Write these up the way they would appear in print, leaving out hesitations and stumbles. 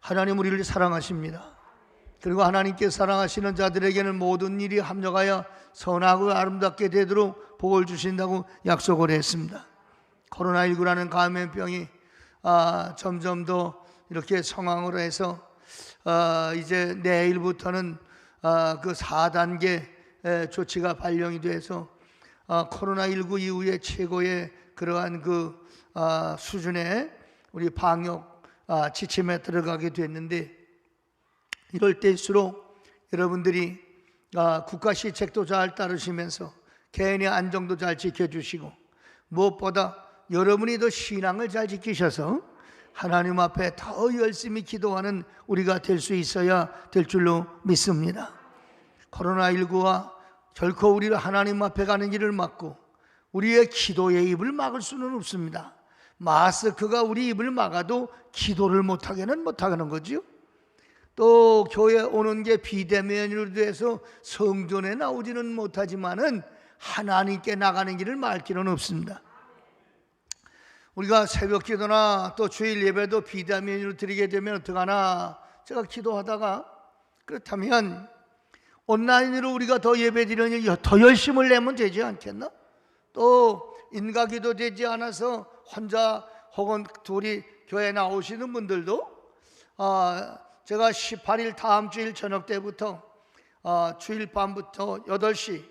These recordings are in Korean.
하나님 우리를 사랑하십니다. 그리고 하나님께 사랑하시는 자들에게는 모든 일이 합력하여 선하고 아름답게 되도록 복을 주신다고 약속을 했습니다. 코로나19라는 감염병이 점점 더 이렇게 성황으로 해서 이제 내일부터는 그 4단계 조치가 발령이 돼서 코로나19 이후에 최고의 그러한 그 수준의 우리 방역 지침에 들어가게 됐는데, 이럴 때일수록 여러분들이 국가 시책도 잘 따르시면서 개인의 안정도 잘 지켜주시고, 무엇보다 여러분이 더 신앙을 잘 지키셔서 하나님 앞에 더 열심히 기도하는 우리가 될 수 있어야 될 줄로 믿습니다. 코로나19와 결코 우리를 하나님 앞에 가는 길을 막고 우리의 기도의 입을 막을 수는 없습니다. 마스크가 우리 입을 막아도 기도를 못하게는 못하는 거죠. 또 교회 오는 게 비대면으로 돼서 성전에 나오지는 못하지만은 하나님께 나가는 길을 말 길은 없습니다. 우리가 새벽 기도나 또 주일 예배도 비대면으로 드리게 되면 어떡하나, 제가 기도하다가 그렇다면 온라인으로 우리가 더 예배 드리는 일 더 열심을 내면 되지 않겠나? 또 인가기도 되지 않아서 혼자 혹은 둘이 교회 나오시는 분들도 제가 18일 다음 주일 저녁 때부터 주일 밤부터 8시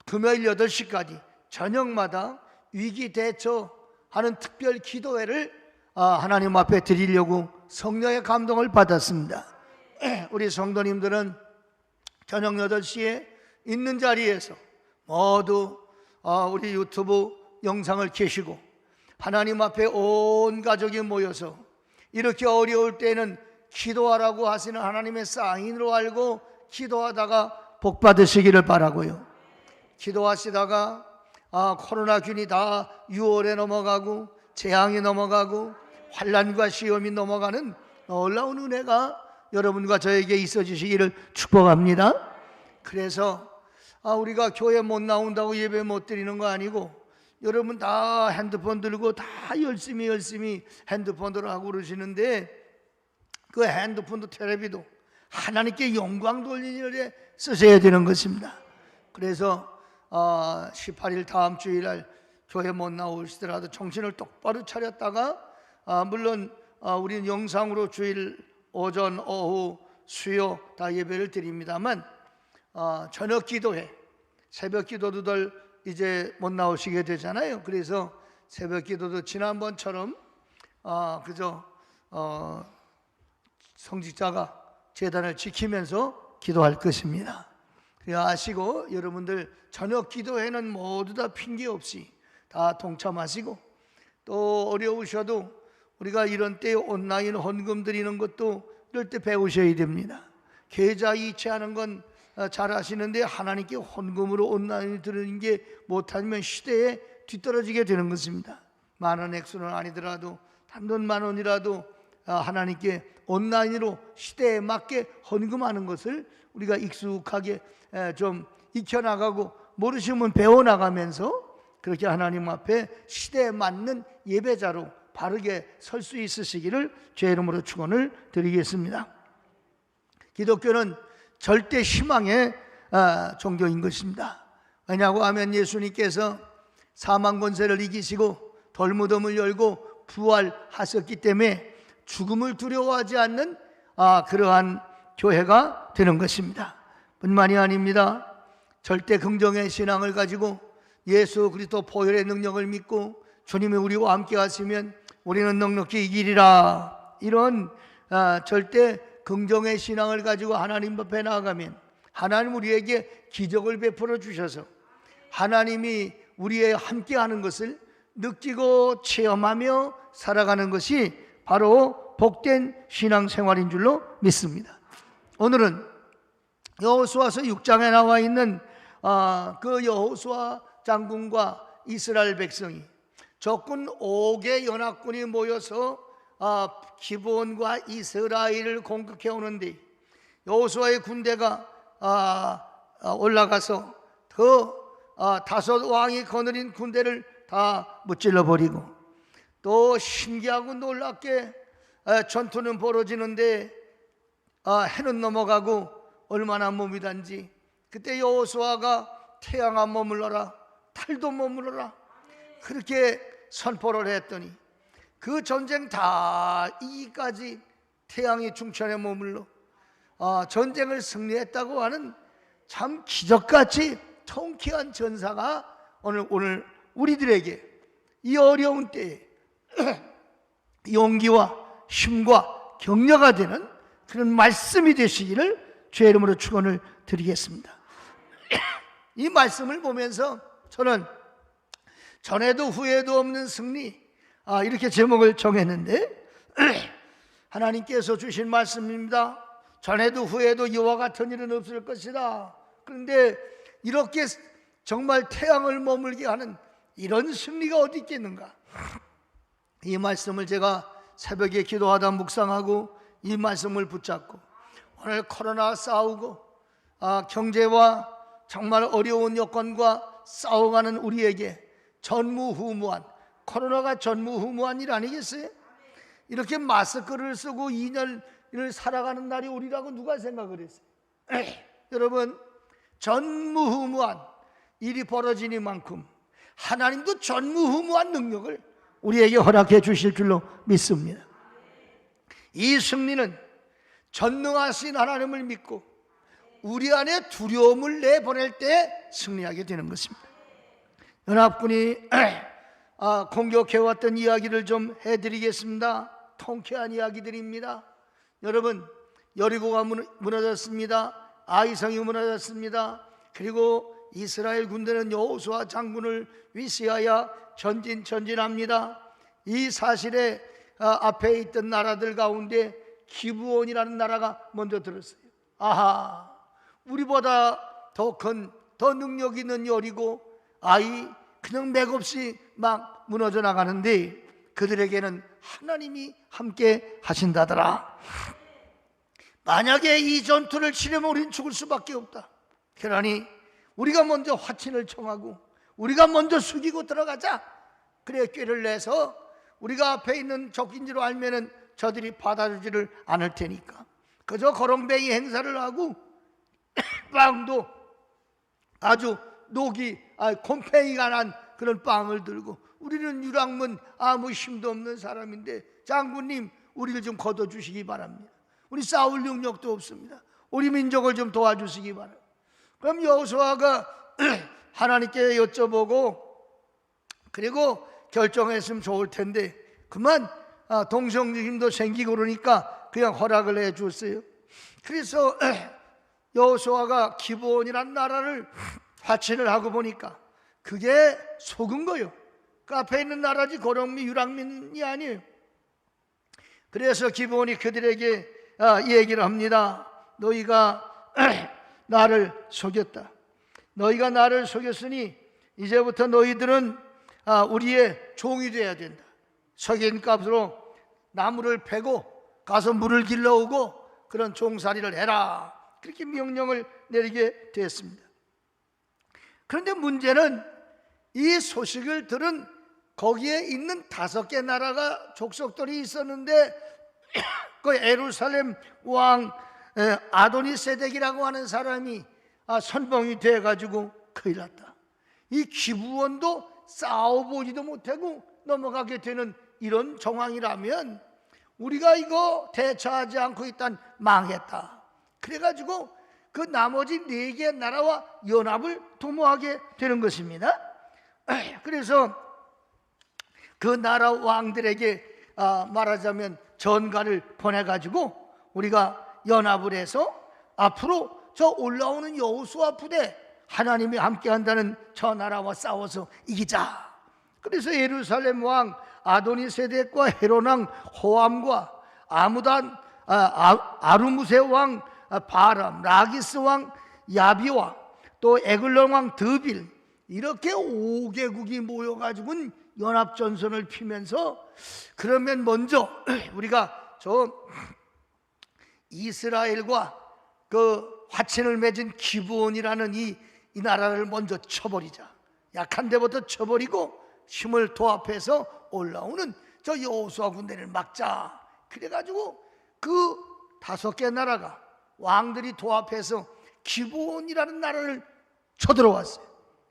금요일 8시까지 저녁마다 위기 대처하는 특별 기도회를 하나님 앞에 드리려고 성령의 감동을 받았습니다. 우리 성도님들은 저녁 8시에 있는 자리에서 모두 우리 유튜브 영상을 켜시고 하나님 앞에 온 가족이 모여서 이렇게 어려울 때는 기도하라고 하시는 하나님의 사인으로 알고 기도하다가 복 받으시기를 바라고요. 기도하시다가 코로나균이 다 6월에 넘어가고 재앙이 넘어가고 환난과 시험이 넘어가는 놀라운 은혜가 여러분과 저에게 있어 주시기를 축복합니다. 그래서 우리가 교회 못 나온다고 예배 못 드리는 거 아니고, 여러분 다 핸드폰 들고 다 열심히 핸드폰으로 하고 그러시는데, 그 핸드폰도 텔레비도 하나님께 영광 돌리는 일에 쓰셔야 되는 것입니다. 그래서 18일 다음 주일날 교회 못 나오시더라도 정신을 똑바로 차렸다가 물론 우리는 영상으로 주일 오전 오후 수요 다 예배를 드립니다만 저녁 기도회 새벽 기도도들 이제 못 나오시게 되잖아요. 그래서 새벽 기도도 지난번처럼 그저 성직자가 제단을 지키면서 기도할 것입니다. 아시고 여러분들 저녁 기도회는 모두 다 핑계 없이 다 동참하시고, 또 어려우셔도 우리가 이런 때 온라인 헌금 드리는 것도 이럴 때 배우셔야 됩니다. 계좌 이체하는 건 잘 하시는데 하나님께 헌금으로 온라인 드리는 게 못하면 시대에 뒤떨어지게 되는 것입니다. 많은 액수는 아니더라도 단돈 10,000원이라도 하나님께 온라인으로 시대에 맞게 헌금하는 것을 우리가 익숙하게 좀 익혀나가고 모르시면 배워나가면서 그렇게 하나님 앞에 시대에 맞는 예배자로 바르게 설 수 있으시기를 주의 이름으로 축원을 드리겠습니다. 기독교는 절대 희망의 종교인 것입니다. 왜냐고 하면 예수님께서 사망 권세를 이기시고 돌무덤을 열고 부활하셨기 때문에 죽음을 두려워하지 않는 그러한 교회가 되는 것입니다. 뿐만이 아닙니다. 절대 긍정의 신앙을 가지고 예수 그리스도 보혈의 능력을 믿고 주님이 우리와 함께 하시면 우리는 넉넉히 이기리라, 이런 절대 긍정의 신앙을 가지고 하나님 앞에 나아가면 하나님 우리에게 기적을 베풀어 주셔서 하나님이 우리의 함께 하는 것을 느끼고 체험하며 살아가는 것이 바로 복된 신앙생활인 줄로 믿습니다. 오늘은 여호수아서 6장에 나와 있는 그 여호수아 장군과 이스라엘 백성이 적군 5개 연합군이 모여서 기브온과 이스라엘을 공격해 오는데, 여호수아의 군대가 올라가서 다섯 왕이 거느린 군대를 다 무찔러 버리고, 또 신기하고 놀랍게 전투는 벌어지는데 해는 넘어가고 얼마나 머무단지 그때 여호수아가 태양아 머물러라, 달도 머물러라 그렇게 선포를 했더니 그 전쟁 다 이기까지 태양이 중천에 머물러 전쟁을 승리했다고 하는 참 기적같이 통쾌한 전사가 오늘 우리들에게 이 어려운 때에 용기와 힘과 격려가 되는 그런 말씀이 되시기를 주의 이름으로 축원을 드리겠습니다. 이 말씀을 보면서 저는 전에도 후에도 없는 승리, 이렇게 제목을 정했는데 하나님께서 주신 말씀입니다. 전에도 후에도 이와 같은 일은 없을 것이다. 그런데 이렇게 정말 태양을 머물게 하는 이런 승리가 어디 있겠는가? 이 말씀을 제가 새벽에 기도하다 묵상하고 이 말씀을 붙잡고 오늘 코로나 싸우고 경제와 정말 어려운 여건과 싸워가는 우리에게 전무후무한, 코로나가 전무후무한 일 아니겠어요? 이렇게 마스크를 쓰고 2년을 살아가는 날이 오리라고 누가 생각을 했어요? 여러분, 전무후무한 일이 벌어지니만큼 하나님도 전무후무한 능력을 우리에게 허락해 주실 줄로 믿습니다. 이 승리는 전능하신 하나님을 믿고 우리 안에 두려움을 내보낼 때 승리하게 되는 것입니다. 연합군이 공격해왔던 이야기를 좀 해드리겠습니다. 통쾌한 이야기들입니다. 여러분, 여리고가 무너졌습니다. 아이성이 무너졌습니다. 그리고 이스라엘 군대는 여호수아 장군을 위시하여 전진합니다. 이 사실에 앞에 있던 나라들 가운데 기브온이라는 나라가 먼저 들었어요. 아하, 우리보다 더 능력 있는 여리고 그냥 맥없이 막 무너져 나가는데 그들에게는 하나님이 함께 하신다더라. 만약에 이 전투를 치려면 우리는 죽을 수밖에 없다. 그러니 우리가 먼저 화친을 청하고 우리가 먼저 숙이고 들어가자. 그래 꾀를 내서 우리가 앞에 있는 적인 줄 알면은 저들이 받아주지를 않을 테니까 그저 거렁뱅이 행사를 하고 빵도 아주 곰팡이가 난 그런 빵을 들고 우리는 유랑문 아무 힘도 없는 사람인데 장군님 우리를 좀 걷어주시기 바랍니다. 우리 싸울 능력도 없습니다. 우리 민족을 좀 도와주시기 바랍니다. 그럼 여호수아가 하나님께 여쭤보고 그리고 결정했으면 좋을 텐데 그만 동정심도 생기고 그러니까 그냥 허락을 해 줬어요. 그래서 여호수아가 기브온이라는 나라를 화친을 하고 보니까 그게 속은 거요. 그 앞에 있는 나라지 고령미 유랑민이 아니에요. 그래서 기브온이 그들에게 얘기를 합니다. 너희가 나를 속였다. 너희가 나를 속였으니 이제부터 너희들은 우리의 종이 되어야 된다. 속인 값으로 나무를 패고 가서 물을 길러오고 그런 종살이를 해라. 그렇게 명령을 내리게 됐습니다. 그런데 문제는 이 소식을 들은 거기에 있는 5개 나라가 족속들이 있었는데 그 예루살렘 왕 아도니세덱이라고 하는 사람이 선봉이 돼가지고 큰일 났다. 이 기브온도 싸워보지도 못하고 넘어가게 되는 이런 정황이라면 우리가 이거 대처하지 않고 일단 망했다. 그래가지고 그 나머지 4개 나라와 연합을 도모하게 되는 것입니다. 그래서 그 나라 왕들에게 말하자면 전가를 보내가지고 우리가 연합을 해서 앞으로 저 올라오는 여호수아 부대 하나님이 함께한다는 저 나라와 싸워서 이기자. 그래서 예루살렘 왕 아도니세덱과 헤론 왕 호암과 아르무세 왕 바람, 라기스 왕 야비와 또 에글론 왕 드빌 이렇게 5개국이 모여가지고 연합전선을 피면서 그러면 먼저 우리가 저 이스라엘과 그 화친을 맺은 기브온이라는 이 나라를 먼저 쳐버리자. 약한 데부터 쳐버리고 힘을 도합해서 올라오는 저 여호수아 군대를 막자. 그래가지고 그 5개 나라가 왕들이 도합해서 기브온이라는 나라를 쳐들어왔어요.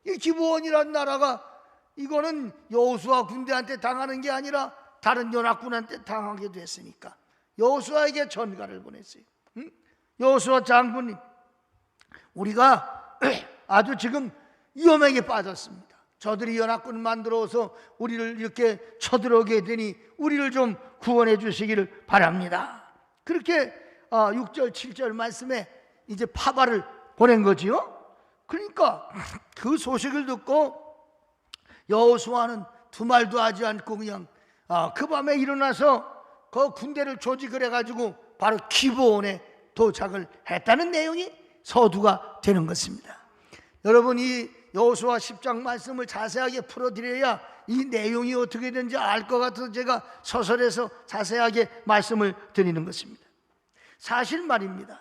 이 기브온이라는 나라가 이거는 여호수아 군대한테 당하는 게 아니라 다른 연합군한테 당하게 됐으니까 여호수아에게 전가를 보냈어요. 여호수아 장군님, 우리가 아주 지금 위험하게 빠졌습니다. 저들이 연합군 만들어서 우리를 이렇게 쳐들어오게 되니 우리를 좀 구원해 주시기를 바랍니다. 그렇게 6절 7절 말씀에 이제 파발을 보낸 거지요. 그러니까 그 소식을 듣고 여호수아는 두 말도 하지 않고 그냥 그 밤에 일어나서 그 군대를 조직을 해가지고 바로 기브온에 도착을 했다는 내용이 서두가 되는 것입니다. 여러분, 이 여호수아 10장 말씀을 자세하게 풀어드려야 이 내용이 어떻게 되는지 알 것 같아서 제가 서설에서 자세하게 말씀을 드리는 것입니다. 사실 말입니다.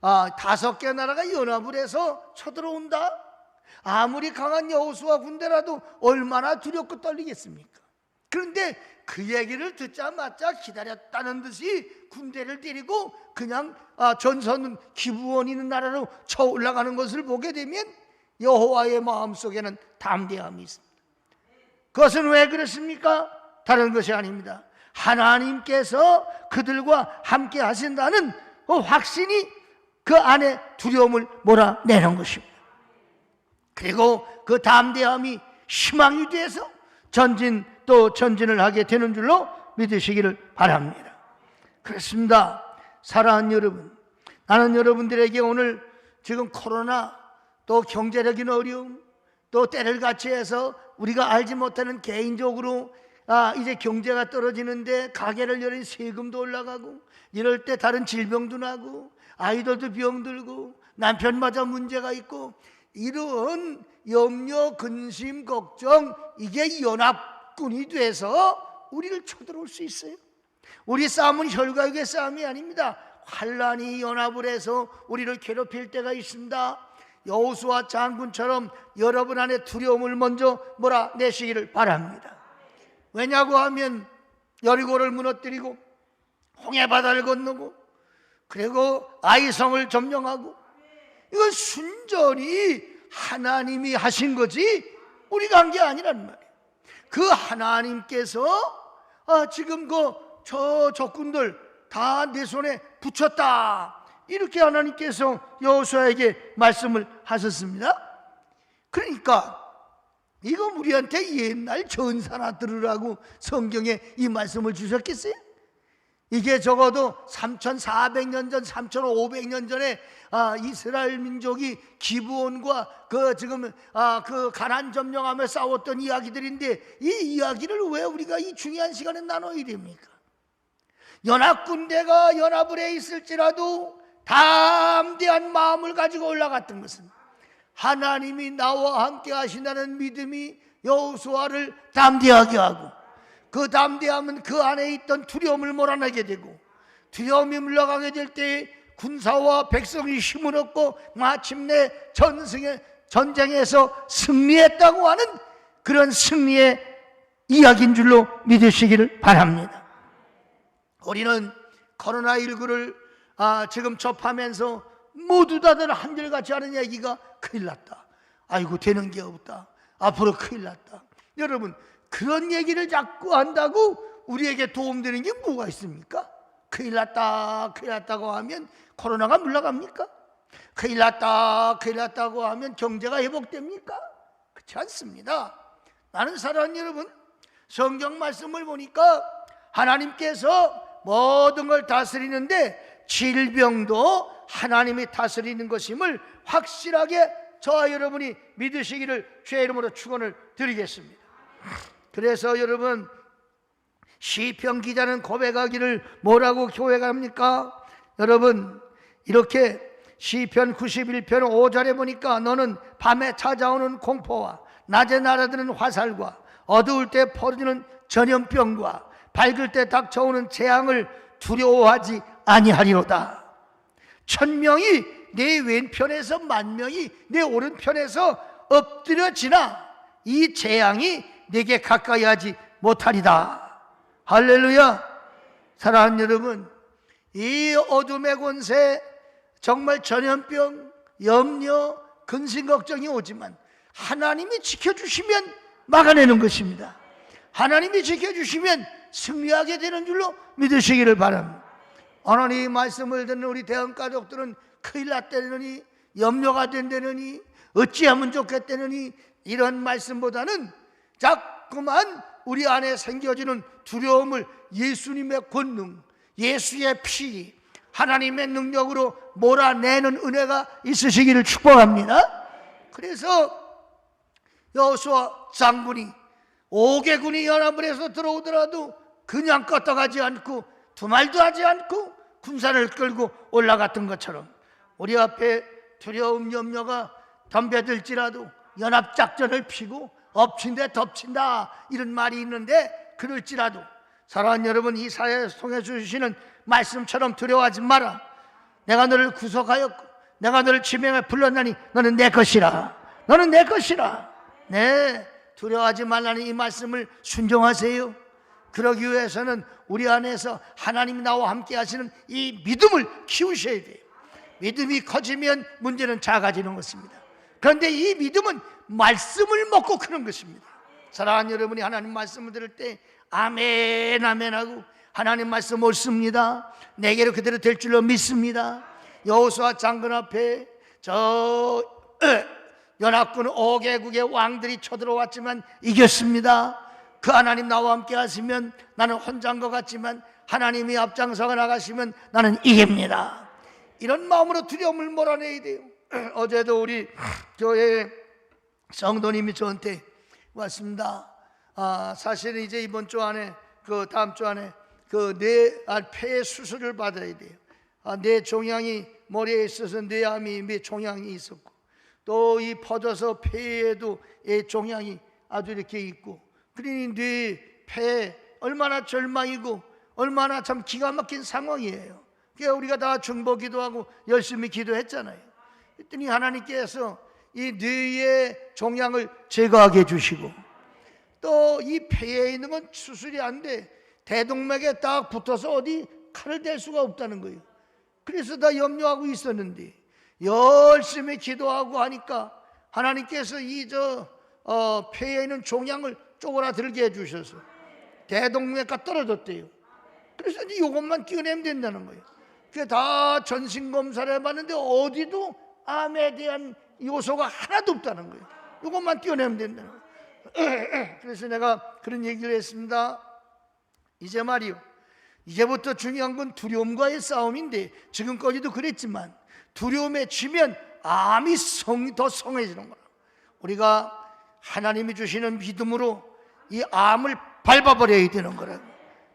5개 나라가 연합을 해서 쳐들어온다? 아무리 강한 여호수아 군대라도 얼마나 두렵고 떨리겠습니까? 그런데 그 얘기를 듣자마자 기다렸다는 듯이 군대를 데리고 그냥 전선 기브온 있는 나라로 쳐 올라가는 것을 보게 되면 여호와의 마음속에는 담대함이 있습니다. 그것은 왜 그렇습니까? 다른 것이 아닙니다. 하나님께서 그들과 함께 하신다는 그 확신이 그 안에 두려움을 몰아내는 것입니다. 그리고 그 담대함이 희망이 돼서 전진을 하게 되는 줄로 믿으시기를 바랍니다. 그렇습니다. 사랑하는 여러분, 나는 여러분들에게 오늘 지금 코로나, 또 경제적인 어려움, 또 때를 같이 해서 우리가 알지 못하는 개인적으로 이제 경제가 떨어지는데 가게를 열니 세금도 올라가고 이럴 때 다른 질병도 나고 아이들도 병들고 남편마저 문제가 있고 이런 염려, 근심, 걱정, 이게 연합군이 돼서 우리를 쳐들어올 수 있어요. 우리 싸움은 혈과육의 싸움이 아닙니다. 환란이 연합을 해서 우리를 괴롭힐 때가 있습니다. 여호수아 장군처럼 여러분 안에 두려움을 먼저 몰아내시기를 바랍니다. 왜냐고 하면 여리고를 무너뜨리고 홍해바다를 건너고 그리고 아이성을 점령하고 이건 순전히 하나님이 하신 거지 우리가 한 게 아니란 말이에요. 그 하나님께서 지금 저 적군들 다 내 손에 붙였다, 이렇게 하나님께서 여호수아에게 말씀을 하셨습니다. 그러니까 이거 우리한테 옛날 전사나 들으라고 성경에 이 말씀을 주셨겠어요? 이게 적어도 3,400년 전, 3,500년 전에 이스라엘 민족이 기브온과 그 가나안 점령하며 싸웠던 이야기들인데 이 이야기를 왜 우리가 이 중요한 시간에 나눠야 됩니까? 연합군대가 연합을 해 있을지라도 담대한 마음을 가지고 올라갔던 것은 하나님이 나와 함께 하신다는 믿음이 여호수아를 담대하게 하고, 그 담대함은 그 안에 있던 두려움을 몰아내게 되고, 두려움이 물러가게 될 때 군사와 백성이 힘을 얻고 마침내 전쟁에서 승리했다고 하는 그런 승리의 이야기인 줄로 믿으시기를 바랍니다. 우리는 코로나19를 지금 접하면서 모두 다들 한결같이 하는 얘기가 큰일 났다, 아이고 되는 게 없다, 앞으로 큰일 났다. 여러분, 그런 얘기를 자꾸 한다고 우리에게 도움되는 게 뭐가 있습니까? 큰일 났다, 큰일 났다고 하면 코로나가 물러갑니까? 큰일 났다, 큰일 났다고 하면 경제가 회복됩니까? 그렇지 않습니다. 나는 사랑하는 여러분, 성경 말씀을 보니까 하나님께서 모든 걸 다스리는데 질병도 하나님이 다스리는 것임을 확실하게 저와 여러분이 믿으시기를 주의 이름으로 축원을 드리겠습니다. 그래서 여러분, 시편 기자는 고백하기를 뭐라고 고백합니까? 여러분, 이렇게 시편 91편 5절에 보니까 너는 밤에 찾아오는 공포와 낮에 날아드는 화살과 어두울 때 퍼지는 전염병과 밝을 때 닥쳐오는 재앙을 두려워하지 아니하리로다. 1,000명이 내 왼편에서 10,000명이 내 오른편에서 엎드려지나 이 재앙이 내게 가까이 하지 못하리다. 할렐루야. 사랑하는 여러분, 이 어둠의 권세, 정말 전염병, 염려, 근심 걱정이 오지만 하나님이 지켜주시면 막아내는 것입니다. 하나님이 지켜주시면 승리하게 되는 줄로 믿으시기를 바랍니다. 오늘 이 말씀을 듣는 우리 대원가족들은 큰일 났다느니, 염려가 된다느니, 어찌하면 좋겠다느니, 이런 말씀보다는 자꾸만 우리 안에 생겨지는 두려움을 예수님의 권능, 예수의 피, 하나님의 능력으로 몰아내는 은혜가 있으시기를 축복합니다. 그래서 여호수아 장군이 5개군이 연합을 해서 들어오더라도 그냥 껐다가지 않고 두말도 하지 않고 군사를 끌고 올라갔던 것처럼 우리 앞에 두려움, 염려가 덤벼들지라도 연합작전을 피고 엎친 데 덮친다, 이런 말이 있는데, 그럴지라도 사랑하는 여러분, 이 사회에서 통해 주시는 말씀처럼 두려워하지 마라. 내가 너를 구속하였고 내가 너를 지명해 불렀나니 너는 내 것이라. 너는 내 것이라. 네, 두려워하지 말라는 이 말씀을 순종하세요. 그러기 위해서는 우리 안에서 하나님이 나와 함께 하시는 이 믿음을 키우셔야 돼요. 믿음이 커지면 문제는 작아지는 것입니다. 그런데 이 믿음은 말씀을 먹고 크는 것입니다. 사랑하는 여러분이 하나님 말씀을 들을 때 아멘 아멘 하고, 하나님 말씀 옳습니다, 내게로 그대로 될 줄로 믿습니다. 여호수아 장군 앞에 연합군 5개국의 왕들이 쳐들어왔지만 이겼습니다. 그 하나님 나와 함께 하시면 나는 혼자인 것 같지만 하나님이 앞장서가 나가시면 나는 이깁니다. 이런 마음으로 두려움을 몰아내야 돼요. 어제도 우리 교회 성도님이 저한테 왔습니다. 사실은 이제 이번 주 안에, 그 다음 주 안에 뇌 폐 수술을 받아야 돼요. 뇌 종양이 머리에 있어서 뇌암이 종양이 있었고, 또 이 퍼져서 폐에도 종양이 아주 이렇게 있고, 그러니 폐 얼마나 절망이고 얼마나 참 기가 막힌 상황이에요. 그러니까 우리가 다 중보 기도하고 열심히 기도했잖아요. 그랬더니 하나님께서 이 뇌의 종양을 제거하게 해주시고, 또 이 폐에 있는 건 수술이 안 돼. 대동맥에 딱 붙어서 어디 칼을 댈 수가 없다는 거예요. 그래서 다 염려하고 있었는데 열심히 기도하고 하니까 하나님께서 이 폐에 있는 종양을 쪼그라들게 해주셔서 대동맥과 떨어졌대요. 그래서 이제 이것만 띄어내면 된다는 거예요. 그게 다 전신검사를 해봤는데 어디도 암에 대한 요소가 하나도 없다는 거예요. 이것만 띄어내면 된다는 거예요. 그래서 내가 그런 얘기를 했습니다. 이제 말이요, 이제부터 중요한 건 두려움과의 싸움인데, 지금까지도 그랬지만 두려움에 지면 암이 더 성해지는 거예요. 우리가 하나님이 주시는 믿음으로 이 암을 밟아버려야 되는 거라고.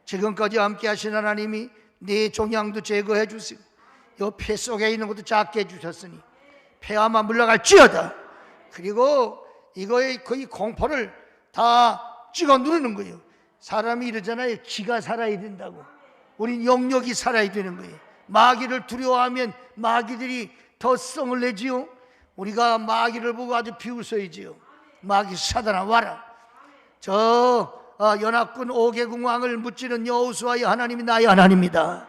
지금까지 함께 하신 하나님이 내 종양도 제거해 주시고 이 폐 속에 있는 것도 작게 해주셨으니 폐암만 물러갈지어다. 그리고 이거의 거의 공포를 다 찍어 누르는 거예요. 사람이 이러잖아요, 기가 살아야 된다고. 우린 영역이 살아야 되는 거예요. 마귀를 두려워하면 마귀들이 더 성을 내지요. 우리가 마귀를 보고 아주 비웃어야지요. 마귀 사단아 와라. 연합군 5개국 왕을 무찌른 여호수아의 하나님이 나의 하나님이다.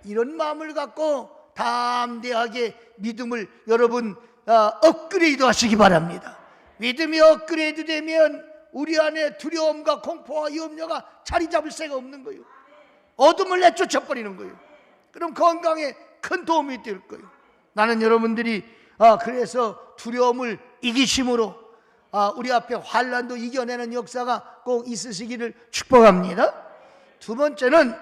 이런 마음을 갖고 담대하게 믿음을 여러분 업그레이드 하시기 바랍니다. 믿음이 업그레이드 되면 우리 안에 두려움과 공포와 염려가 자리 잡을 새가 없는 거예요. 어둠을 내쫓아버리는 거예요. 그럼 건강에 큰 도움이 될 거예요. 나는 여러분들이 그래서 두려움을 이기심으로 우리 앞에 환난도 이겨내는 역사가 꼭 있으시기를 축복합니다. 두 번째는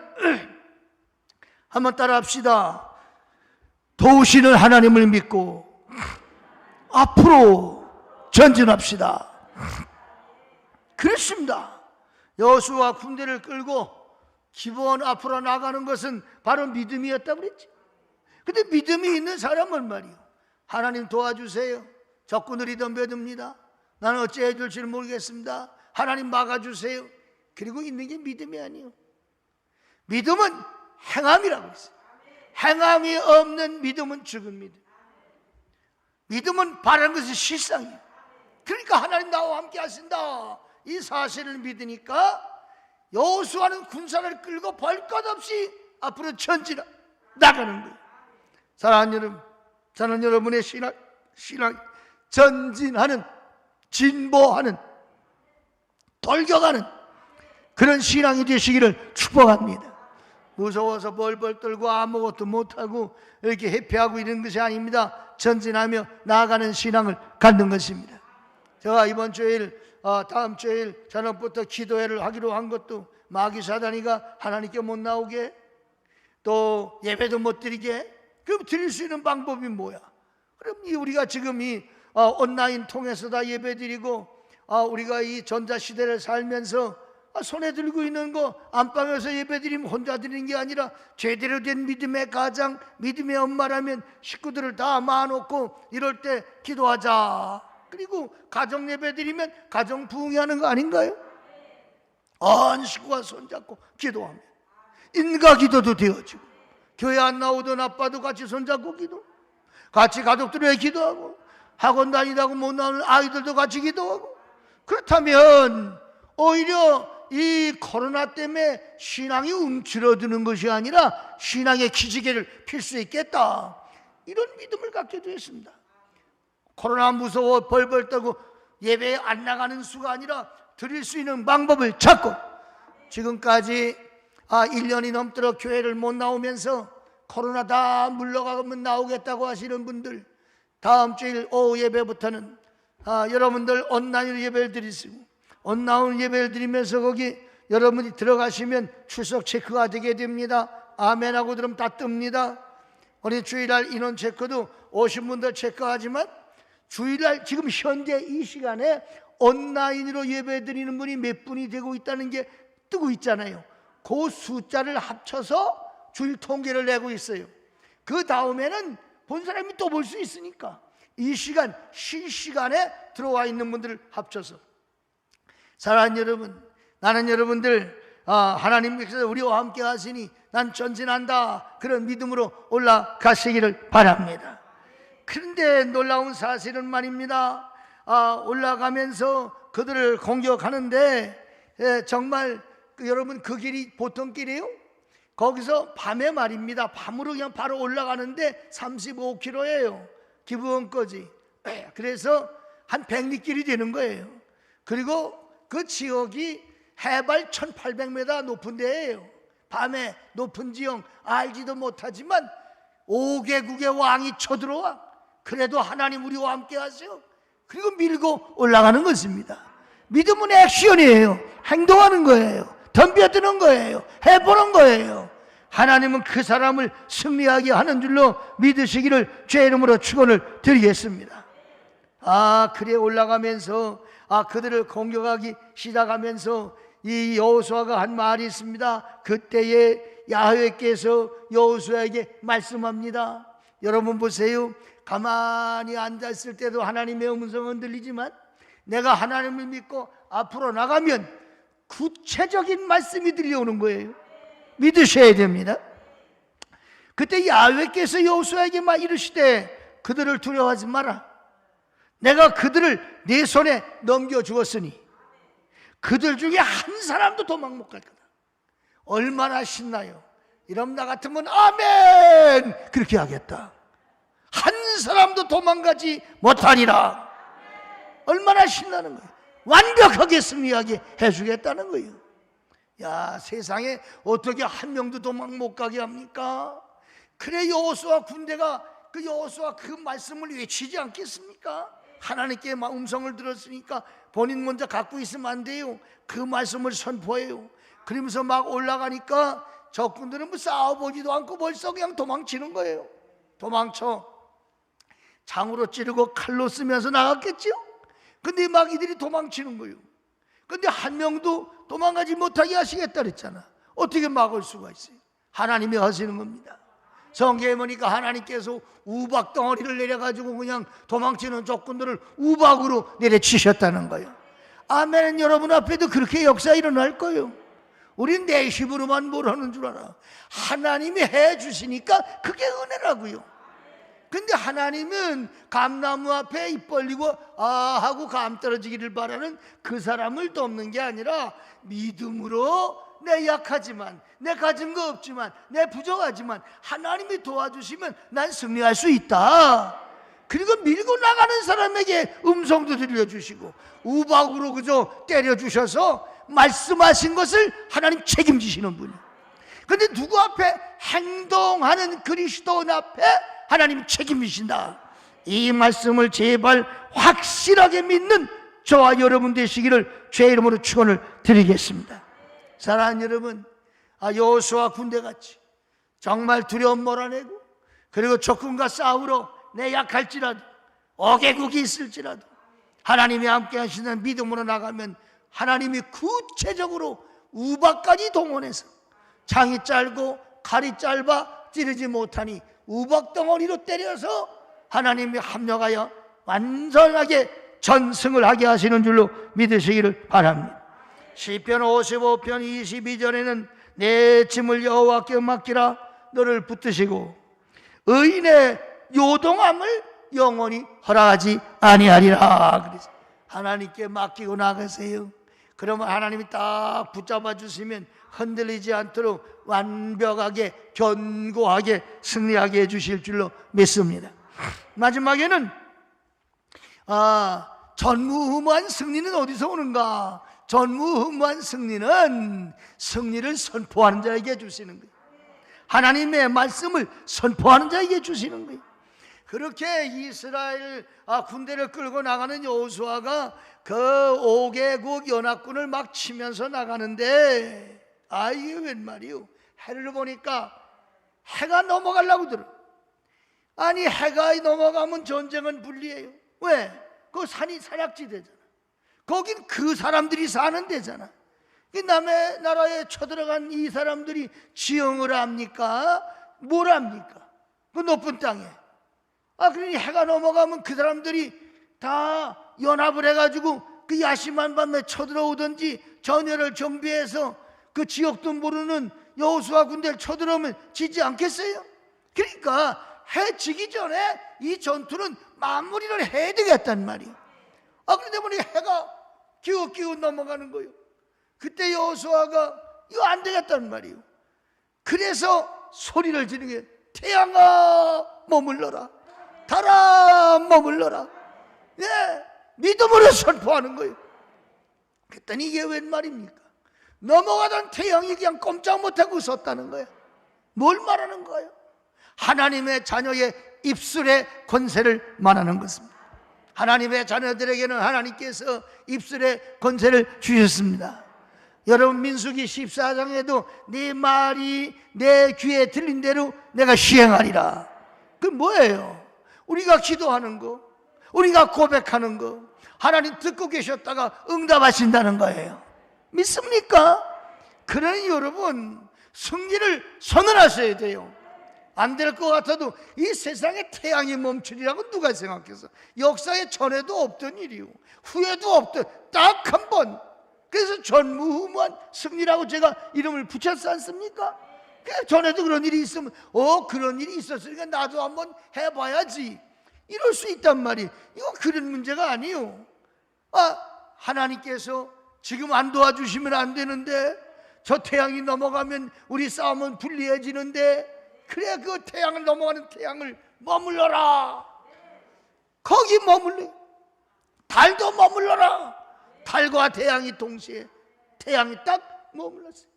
한번 따라 합시다. 도우시는 하나님을 믿고 앞으로 전진합시다. 그렇습니다. 여호수아 군대를 끌고 기브온 앞으로 나가는 것은 바로 믿음이었다고 그랬지. 근데 믿음이 있는 사람은 말이요, 하나님 도와주세요, 적군들이 덤벼듭니다, 나는 어찌해야 될지 모르겠습니다, 하나님 막아주세요. 그리고 있는 게 믿음이 아니에요. 믿음은 행함이라고 했어요. 행함이 없는 믿음은 죽은 믿음. 믿음은 바라는 것이 실상이에요. 그러니까 하나님 나와 함께 하신다, 이 사실을 믿으니까 여호수아는 군사를 끌고 볼 것 없이 앞으로 전진 나가는 거예요. 사랑하는 여러분, 저는 여러분의 신앙 전진하는, 진보하는, 돌격하는 그런 신앙이 되시기를 축복합니다. 무서워서 벌벌 떨고 아무것도 못하고 이렇게 회피하고 이런 것이 아닙니다. 전진하며 나아가는 신앙을 갖는 것입니다. 제가 이번 주일, 다음 주일 저녁부터 기도회를 하기로 한 것도 마귀 사단이가 하나님께 못 나오게, 또 예배도 못 드리게. 그럼 드릴 수 있는 방법이 뭐야? 그럼 우리가 지금 이 온라인 통해서 다 예배 드리고, 우리가 이 전자시대를 살면서 손에 들고 있는 거 안방에서 예배 드리면 혼자 드리는 게 아니라 제대로 된 믿음의 가장, 믿음의 엄마라면 식구들을 다 모아놓고 이럴 때 기도하자. 그리고 가정 예배 드리면 가정 부흥하는 거 아닌가요? 온 식구가 손잡고 기도하면 인가 기도도 되어지고, 교회 안 나오던 아빠도 같이 손잡고 기도, 같이 가족들에 기도하고, 학원 다니다고 못 나오는 아이들도 같이 기도하고. 그렇다면 오히려 이 코로나 때문에 신앙이 움츠러드는 것이 아니라 신앙의 기지개를 필 수 있겠다, 이런 믿음을 갖게 되었습니다. 코로나 무서워 벌벌 떨고 예배에 안 나가는 수가 아니라 드릴 수 있는 방법을 찾고, 지금까지 1년이 넘도록 교회를 못 나오면서 코로나 다 물러가면 나오겠다고 하시는 분들, 다음 주일 오후 예배부터는 여러분들 온라인으로 예배를 드리시고, 온라인 예배를 드리면서 거기 여러분이 들어가시면 출석 체크가 되게 됩니다. 아멘 하고 들으면 다 뜹니다. 우리 주일날 인원 체크도 오신 분들 체크하지만, 주일날 지금 현재 이 시간에 온라인으로 예배 드리는 분이 몇 분이 되고 있다는 게 뜨고 있잖아요. 그 숫자를 합쳐서 주일 통계를 내고 있어요. 그 다음에는 본 사람이 또 볼 수 있으니까 이 시간 실시간에 들어와 있는 분들을 합쳐서. 사랑하는 여러분, 나는 여러분들 하나님께서 우리와 함께 하시니 난 전진한다, 그런 믿음으로 올라가시기를 바랍니다. 그런데 놀라운 사실은 말입니다, 올라가면서 그들을 공격하는데 정말 여러분 그 길이 보통 길이에요? 거기서 밤에 말입니다, 밤으로 그냥 바로 올라가는데 35km예요 기브온까지. 그래서 한 100리길이 되는 거예요. 그리고 그 지역이 해발 1800m 높은 데예요. 밤에 높은 지형 알지도 못하지만 5개국의 왕이 쳐들어와. 그래도 하나님 우리와 함께 하세요. 그리고 밀고 올라가는 것입니다. 믿음은 액션이에요. 행동하는 거예요. 덤벼드는 거예요. 해보는 거예요. 하나님은 그 사람을 승리하게 하는 줄로 믿으시기를 주의 이름으로 축원을 드리겠습니다. 그래 올라가면서 그들을 공격하기 시작하면서 이 여호수아가 한 말이 있습니다. 그때에 야훼께서 여호수아에게 말씀합니다. 여러분 보세요. 가만히 앉아있을 때도 하나님의 음성은 들리지만 내가 하나님을 믿고 앞으로 나가면 구체적인 말씀이 들려오는 거예요. 믿으셔야 됩니다. 그때 야훼께서 여호수아에게 막 이르시되 그들을 두려워하지 마라. 내가 그들을 네 손에 넘겨주었으니 그들 중에 한 사람도 도망 못 갈 거다. 얼마나 신나요. 이러면 나 같으면 아멘 그렇게 하겠다. 한 사람도 도망가지 못하리라. 얼마나 신나는 거예요. 완벽하게 승리하게 해주겠다는 거예요. 야, 세상에 어떻게 한 명도 도망 못 가게 합니까? 그래 여호수아 군대가 그 여호수아 그 말씀을 외치지 않겠습니까? 하나님께 음성을 들었으니까 본인 먼저 갖고 있으면 안 돼요. 그 말씀을 선포해요. 그러면서 막 올라가니까 적군들은 뭐 싸워보지도 않고 벌써 그냥 도망치는 거예요. 도망쳐. 장으로 찌르고 칼로 쓰면서 나갔겠죠. 근데 막 이들이 도망치는 거예요. 근데 한 명도 도망가지 못하게 하시겠다 그랬잖아. 어떻게 막을 수가 있어요? 하나님이 하시는 겁니다. 성경에 보니까 하나님께서 우박 덩어리를 내려가지고 그냥 도망치는 적군들을 우박으로 내려치셨다는 거예요. 아멘. 여러분 앞에도 그렇게 역사 일어날 거예요. 우린 내 힘으로만 뭘 하는 줄 알아. 하나님이 해주시니까 그게 은혜라고요. 근데 하나님은 감나무 앞에 입 벌리고 아 하고 감 떨어지기를 바라는 그 사람을 돕는 게 아니라 믿음으로 내 약하지만, 내 가진 거 없지만, 내 부족하지만 하나님이 도와주시면 난 승리할 수 있다. 그리고 밀고 나가는 사람에게 음성도 들려주시고 우박으로 그저 때려주셔서 말씀하신 것을 하나님 책임지시는 분이에요. 근데 누구 앞에? 행동하는 그리스도인 앞에 하나님 책임지신다. 이 말씀을 제발 확실하게 믿는 저와 여러분 되시기를 주의 이름으로 축원을 드리겠습니다. 사랑하는 여러분, 여호수아 군대같이 정말 두려움 몰아내고 그리고 적군과 싸우러 내 약할지라도 어개국이 있을지라도 하나님이 함께 하시는 믿음으로 나가면 하나님이 구체적으로 우박까지 동원해서 창이 짧고 칼이 짧아 찌르지 못하니 우박덩어리로 때려서 하나님이 합력하여 완전하게 전승을 하게 하시는 줄로 믿으시기를 바랍니다. 시편 55편 22절에는 내 짐을 여호와께 맡기라 너를 붙드시고 의인의 요동함을 영원히 허락하지 아니하리라. 그래서 하나님께 맡기고 나가세요. 그러면 하나님이 딱 붙잡아 주시면 흔들리지 않도록 완벽하게 견고하게 승리하게 해주실 줄로 믿습니다. 마지막에는 전무후무한 승리는 어디서 오는가? 전무후무한 승리는 승리를 선포하는 자에게 주시는 거예요. 하나님의 말씀을 선포하는 자에게 주시는 거예요. 그렇게 이스라엘 군대를 끌고 나가는 여호수아가 그 5개국 연합군을 막 치면서 나가는데 이게 웬 말이요? 해를 보니까 해가 넘어가려고 들어. 아니 해가 넘어가면 전쟁은 불리해요. 왜? 그 산이 산악지대잖아. 거긴 그 사람들이 사는 데잖아. 남의 나라에 쳐들어간 이 사람들이 지형을 합니까? 뭘 합니까? 그 높은 땅에. 그러니 해가 넘어가면 그 사람들이 다 연합을 해가지고 그 야심한 밤에 쳐들어오든지 전열을 정비해서 그 지역도 모르는 여호수아 군대를 쳐들어오면 지지 않겠어요? 그러니까 해 지기 전에 이 전투는 마무리를 해야 되겠단 말이에요. 그런데 보니 해가 기웃기웃 넘어가는 거예요. 그때 여호수아가 이거 안 되겠단 말이에요. 그래서 소리를 지르게 태양아 머물러라, 달아 머물러라. 믿음으로 선포하는 거예요. 그랬더니 이게 웬 말입니까? 넘어가던 태양이 그냥 꼼짝 못하고 웃었다는 거예요. 뭘 말하는 거예요? 하나님의 자녀의 입술의 권세를 말하는 것입니다. 하나님의 자녀들에게는 하나님께서 입술의 권세를 주셨습니다. 여러분 민수기 14장에도 네 말이 내 귀에 들린 대로 내가 시행하리라. 그 뭐예요? 우리가 기도하는 거, 우리가 고백하는 거 하나님 듣고 계셨다가 응답하신다는 거예요. 믿습니까? 그러니 여러분 승리를 선언하셔야 돼요. 안 될 것 같아도 이 세상에 태양이 멈추리라고 누가 생각했어? 역사에 전에도 없던 일이요, 후에도 없던 딱 한 번. 그래서 전무후무한 승리라고 제가 이름을 붙였지 않습니까? 전에도 그런 일이 있으면 그런 일이 있었으니까 나도 한번 해봐야지 이럴 수 있단 말이에요. 이건 그런 문제가 아니에요. 하나님께서 지금 안 도와주시면 안 되는데, 저 태양이 넘어가면 우리 싸움은 불리해지는데, 그래 그 태양을 넘어가는 태양을 머물러라. 거기 머물러. 달도 머물러라. 달과 태양이 동시에 태양이 딱 머물렀어요.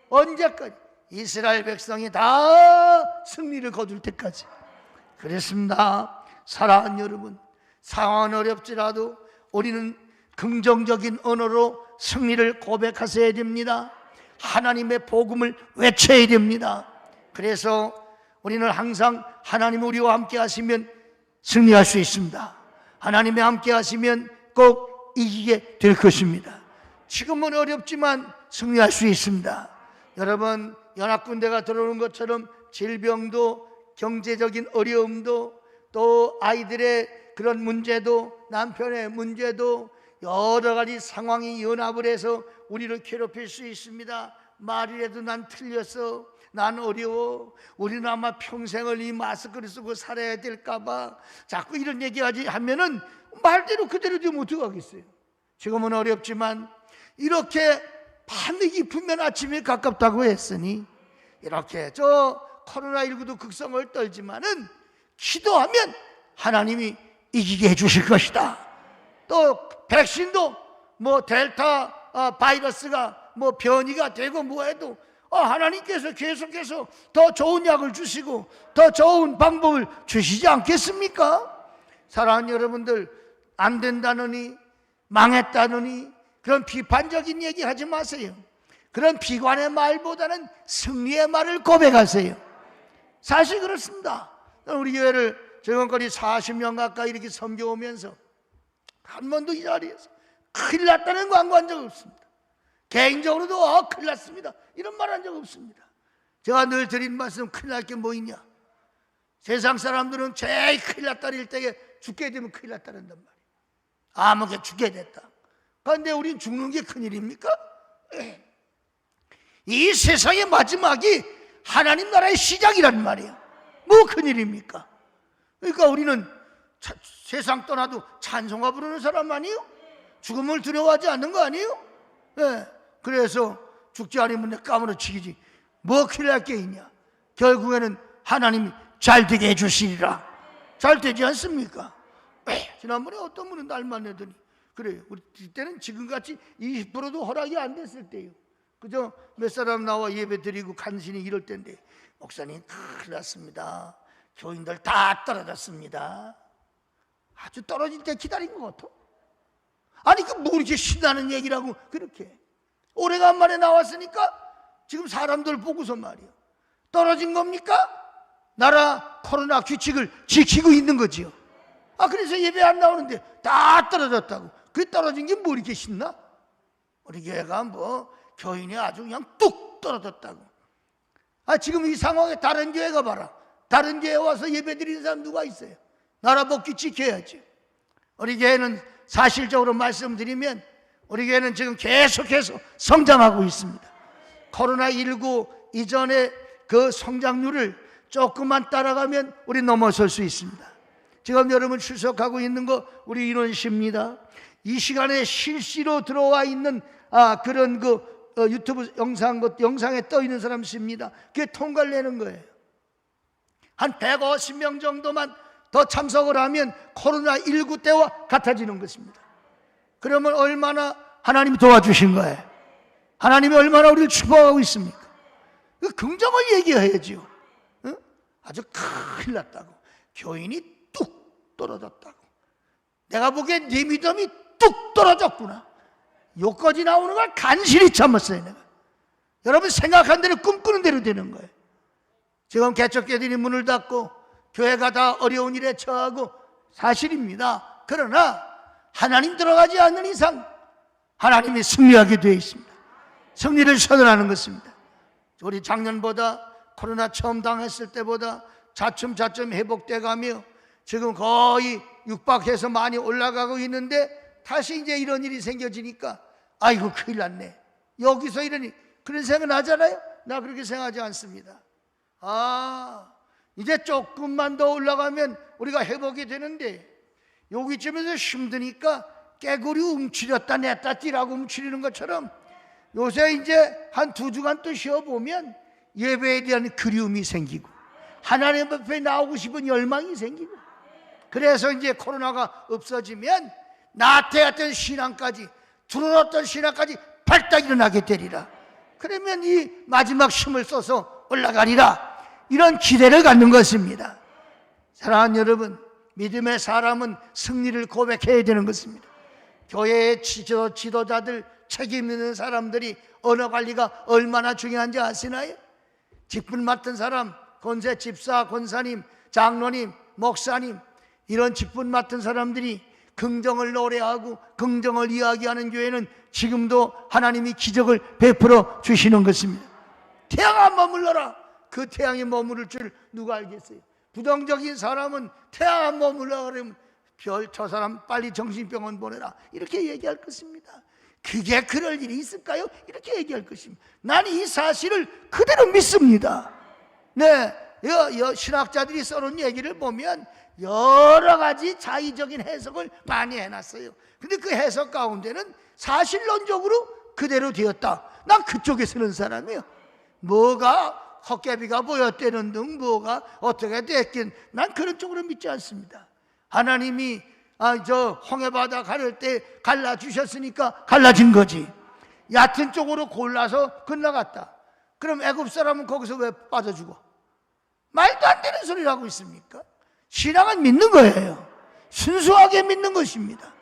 언제까지? 이스라엘 백성이 다 승리를 거둘 때까지. 그랬습니다. 사랑하는 여러분, 상황은 어렵지라도 우리는 긍정적인 언어로 승리를 고백하셔야 됩니다. 하나님의 복음을 외쳐야 됩니다. 그래서 우리는 항상 하나님 우리와 함께 하시면 승리할 수 있습니다. 하나님이 함께 하시면 꼭 이기게 될 것입니다. 지금은 어렵지만 승리할 수 있습니다. 여러분, 연합군대가 들어오는 것처럼 질병도, 경제적인 어려움도, 또 아이들의 그런 문제도, 남편의 문제도, 여러 가지 상황이 연합을 해서 우리를 괴롭힐 수 있습니다. 말이라도 난 틀렸어, 난 어려워, 우리는 아마 평생을 이 마스크를 쓰고 살아야 될까봐 자꾸 이런 얘기하지 하면은 말대로 그대로 되면 어떡하겠어요. 지금은 어렵지만 이렇게 밤이 깊으면 아침이 가깝다고 했으니 이렇게 저 코로나19도 극성을 떨지만은 기도하면 하나님이 이기게 해주실 것이다. 또 백신도 뭐 델타 바이러스가 뭐 변이가 되고 뭐해도 하나님께서 계속해서 더 좋은 약을 주시고 더 좋은 방법을 주시지 않겠습니까? 사랑하는 여러분들, 안 된다느니 망했다느니 그런 비판적인 얘기 하지 마세요. 그런 비관의 말보다는 승리의 말을 고백하세요. 사실 그렇습니다. 우리 교회를 지금까지 40년 가까이 이렇게 섬겨오면서 한 번도 이 자리에서 큰일 났다는 광고 한 적 없습니다. 개인적으로도 큰일 났습니다 이런 말 한 적 없습니다. 제가 늘 드린 말씀, 큰일 날 게 뭐 있냐. 세상 사람들은 제일 큰일 났다 할 때에 죽게 되면 큰일 났다는단 말이에요. 아무게 죽게 됐다. 그런데 우린 죽는 게 큰일입니까? 이 세상의 마지막이 하나님 나라의 시작이란 말이에요. 뭐 큰일입니까? 그러니까 우리는 세상 떠나도 찬송가 부르는 사람 아니에요? 죽음을 두려워하지 않는 거 아니에요? 네. 그래서 죽지 않으면 내 까무러치기지 뭐 큰일 날 게 있냐. 결국에는 하나님이 잘 되게 해주시리라. 잘 되지 않습니까? 지난번에 어떤 분은 날만 내더니 그래요, 우리 때는 지금같이 20%도 허락이 안 됐을 때요. 그저 몇 사람 나와 예배 드리고 간신히 이럴 때인데, 목사님 큰일 났습니다, 교인들 다 떨어졌습니다. 아주 떨어질 때 기다린 것 같아. 아니 그 뭐 이렇게 신나는 얘기라고 그렇게 오래간만에 나왔으니까 지금 사람들 보고서 말이야 떨어진 겁니까? 나라 코로나 규칙을 지키고 있는 거지요. 그래서 예배 안 나오는데 다 떨어졌다고. 그 떨어진 게 뭐 이렇게 신나? 우리 교회가 뭐 교인이 아주 그냥 뚝 떨어졌다고. 지금 이 상황에 다른 교회 가봐라. 다른 교회 와서 예배 드리는 사람 누가 있어요? 나라 법규 지켜야지. 우리 교회는 사실적으로 말씀드리면 우리 교회는 지금 계속해서 성장하고 있습니다. 코로나19 이전에 그 성장률을 조금만 따라가면 우리 넘어설 수 있습니다. 지금 여러분 출석하고 있는 거 우리 인원씨입니다. 이 시간에 실시로 들어와 있는 그런 유튜브 영상에 떠 있는 사람 씨입니다. 그게 통과를 내는 거예요. 한 150명 정도만 더 참석을 하면 코로나19 때와 같아지는 것입니다. 그러면 얼마나 하나님이 도와주신 거예요? 하나님이 얼마나 우리를 축복하고 있습니까? 그 긍정을 얘기해야지요. 아주 큰일 났다고. 교인이 뚝 떨어졌다고. 내가 보기엔 네 믿음이 뚝 떨어졌구나. 요까지 나오는 걸 간신히 참았어요. 내가. 여러분 생각한 대로 꿈꾸는 대로 되는 거예요. 지금 개척교회들이 문을 닫고 교회가 다 어려운 일에 처하고 사실입니다. 그러나 하나님 들어가지 않는 이상 하나님이 승리하게 되어 있습니다. 승리를 선언하는 것입니다. 우리 작년보다 코로나 처음 당했을 때보다 차츰 회복돼 가며 지금 거의 육박해서 많이 올라가고 있는데, 다시 이제 이런 일이 생겨지니까 아이고 큰일 났네, 여기서 이러니, 그런 생각 나잖아요. 나 그렇게 생각하지 않습니다. 이제 조금만 더 올라가면 우리가 회복이 되는데, 여기쯤에서 힘드니까 깨구리 움츠렸다 냈다 뛰라고 움츠리는 것처럼 요새 이제 한 2주간 또 쉬어보면 예배에 대한 그리움이 생기고 하나님 앞에 나오고 싶은 열망이 생기고, 그래서 이제 코로나가 없어지면 나태했던 신앙까지, 두려웠던 신앙까지 발딱 일어나게 되리라. 그러면 이 마지막 힘을 써서 올라가리라, 이런 기대를 갖는 것입니다. 사랑하는 여러분, 믿음의 사람은 승리를 고백해야 되는 것입니다. 교회의 지도자들, 책임 있는 사람들이 언어 관리가 얼마나 중요한지 아시나요? 직분 맡은 사람, 권세 집사, 권사님, 장로님, 목사님, 이런 직분 맡은 사람들이 긍정을 노래하고 긍정을 이야기하는 교회는 지금도 하나님이 기적을 베풀어 주시는 것입니다. 태양아 머물러라. 그 태양이 머무를 줄 누가 알겠어요? 부정적인 사람은 태양아 머물러라 그러면 저 사람 빨리 정신병원 보내라 이렇게 얘기할 것입니다. 그게 그럴 일이 있을까요? 이렇게 얘기할 것입니다. 나는 이 사실을 그대로 믿습니다. 네, 신학자들이 써놓은 얘기를 보면 여러 가지 자의적인 해석을 많이 해놨어요. 근데 그 해석 가운데는 사실론적으로 그대로 되었다. 난 그쪽에 서는 사람이에요. 뭐가 헛개비가 보였다는 등 뭐가 어떻게 됐긴, 난 그런 쪽으로 믿지 않습니다. 하나님이 저 홍해바다 가를 때 갈라주셨으니까 갈라진 거지. 얕은 쪽으로 골라서 건너갔다. 그럼 애굽 사람은 거기서 왜 빠져 죽어? 말도 안 되는 소리를 하고 있습니까? 신앙은 믿는 거예요. 순수하게 믿는 것입니다.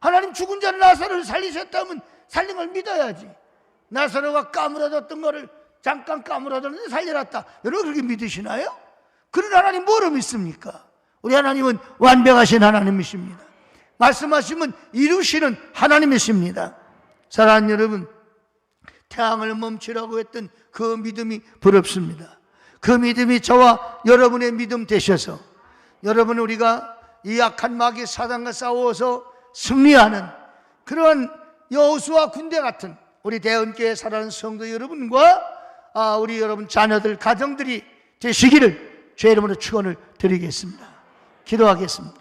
하나님 죽은 자 나사로를 살리셨다면 살린 걸 믿어야지. 나사로가 까무러졌던 거를 잠깐 까무러졌는데 살려놨다. 여러분 그렇게 믿으시나요? 그런 하나님 뭐로 믿습니까? 우리 하나님은 완벽하신 하나님이십니다. 말씀하시면 이루시는 하나님이십니다. 사랑하는 여러분, 태양을 멈추라고 했던 그 믿음이 부럽습니다. 그 믿음이 저와 여러분의 믿음 되셔서 여러분, 우리가 이 약한 마귀 사단과 싸워서 승리하는 그런 여호수아 군대 같은 우리 대언교회 살아가는 성도 여러분과 우리 여러분 자녀들 가정들이 되시기를 주의 이름으로 축원을 드리겠습니다. 기도하겠습니다.